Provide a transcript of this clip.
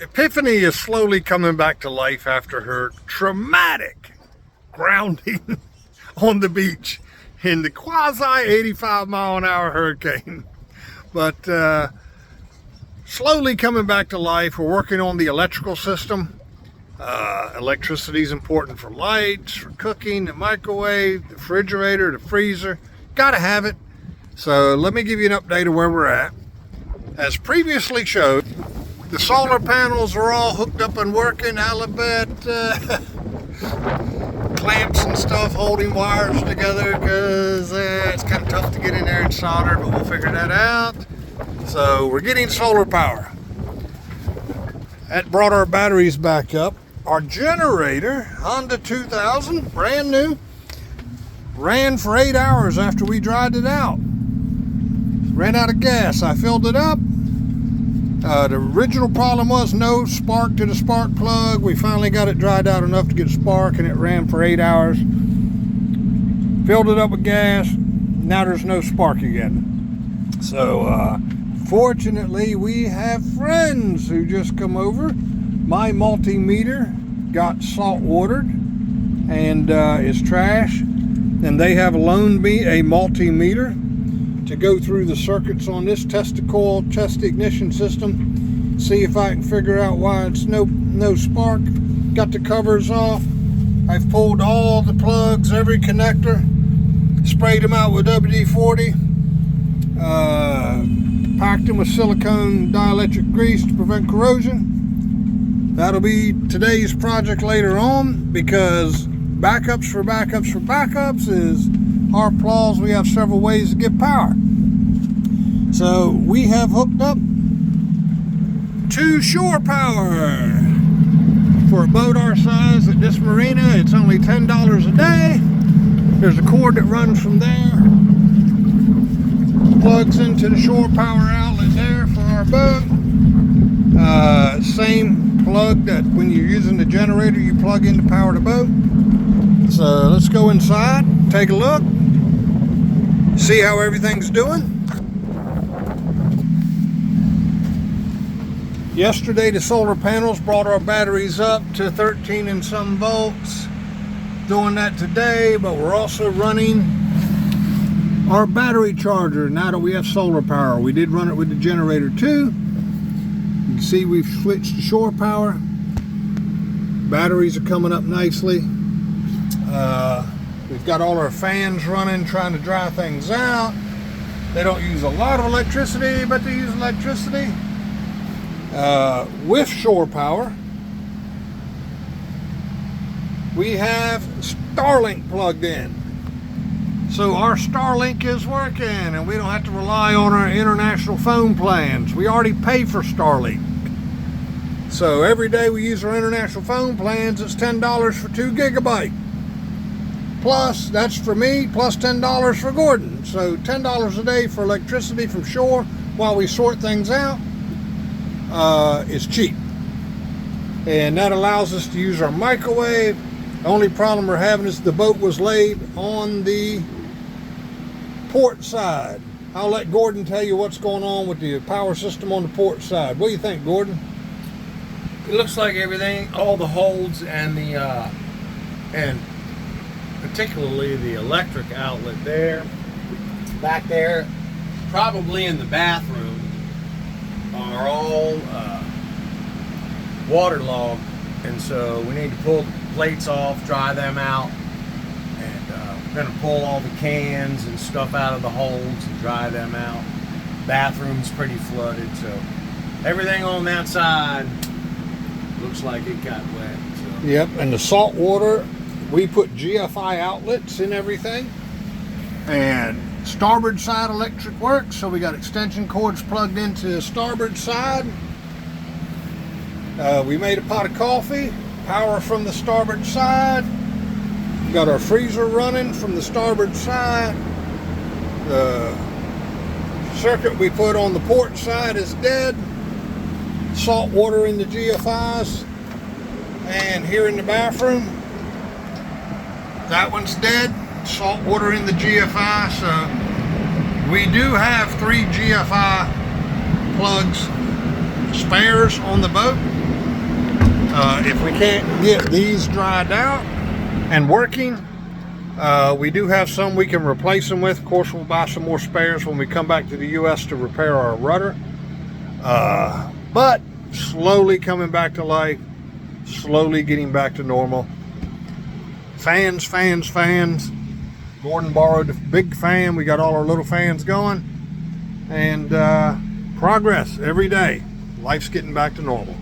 Epiphany is slowly coming back to life after her traumatic grounding on the beach in the quasi 85-mile-an-hour hurricane. But slowly coming back to life. We're working on the electrical system. Electricity is important for lights, for cooking, the microwave, the refrigerator, the freezer. Gotta have it. So let me give you an update of where we're at. As previously showed, the solar panels are all hooked up and working. Alabet clamps and stuff holding wires together because it's kind of tough to get in there and solder, but we'll figure that out. So we're getting solar power. That brought our batteries back up. Our generator, Honda 2000, brand new, ran for 8 hours after we dried it out. Ran out of gas. I filled it up. The original problem was no spark to the spark plug. We finally got it dried out enough to get a spark, and it ran for 8 hours. Filled it up with gas. Now there's no spark again. So fortunately, we have friends who just come over. My multimeter got salt watered and is trash, and they have loaned me a multimeter to go through the circuits on this test coil, test the ignition system, see if I can figure out why it's no spark. Got the covers off. I've pulled all the plugs, every connector, sprayed them out with WD-40, packed them with silicone dielectric grease to prevent corrosion. That'll be today's project later on, because backups for backups for backups is our flaws. We have several ways to get power. So we have hooked up to shore power. For a boat our size at this marina, it's only $10 a day. There's a cord that runs from there, plugs into the shore power outlet there for our boat. Same plug that when you're using the generator, you plug in to power the boat. So let's go inside, take a look, see how everything's doing. Yesterday, the solar panels brought our batteries up to 13 and some volts. Doing that today, but we're also running our battery charger now that we have solar power. We did run it with the generator too. You can see we've switched to shore power. Batteries are coming up nicely. We've got all our fans running, trying to dry things out. They don't use a lot of electricity, but they use electricity. With shore power, we have Starlink plugged in. So our Starlink is working, and we don't have to rely on our international phone plans. We already pay for Starlink. So every day we use our international phone plans, it's $10 for 2 gigabytes. Plus, that's for me, plus $10 for Gordon. So $10 a day for electricity from shore while we sort things out is cheap. And that allows us to use our microwave. The only problem we're having is the boat was laid on the port side. I'll let Gordon tell you what's going on with the power system on the port side. What do you think, Gordon? It looks like everything, all the holds and the and particularly the electric outlet there, back there, probably in the bathroom, are all waterlogged, and so we need to pull the plates off, dry them out, and we're going to pull all the cans and stuff out of the holds and dry them out. Bathroom's pretty flooded, so everything on that side looks like it got wet. So. Yep, and the salt water, we put GFI outlets in everything, and starboard side electric works, so we got extension cords plugged into the starboard side. We made a pot of coffee, power from the starboard side. We got our freezer running from the starboard side. The circuit we put on the port side is dead. Salt water in the GFIs, and here in the bathroom, that one's dead. Salt water in the GFI. So we do have 3 GFI plugs spares on the boat. If we can't get these dried out and working, we do have some we can replace them with. Of course, we'll buy some more spares when we come back to the U.S. to repair our rudder. But slowly coming back to life, slowly getting back to normal. Fans. Gordon borrowed a big fan. We got all our little fans going. And progress every day. Life's getting back to normal.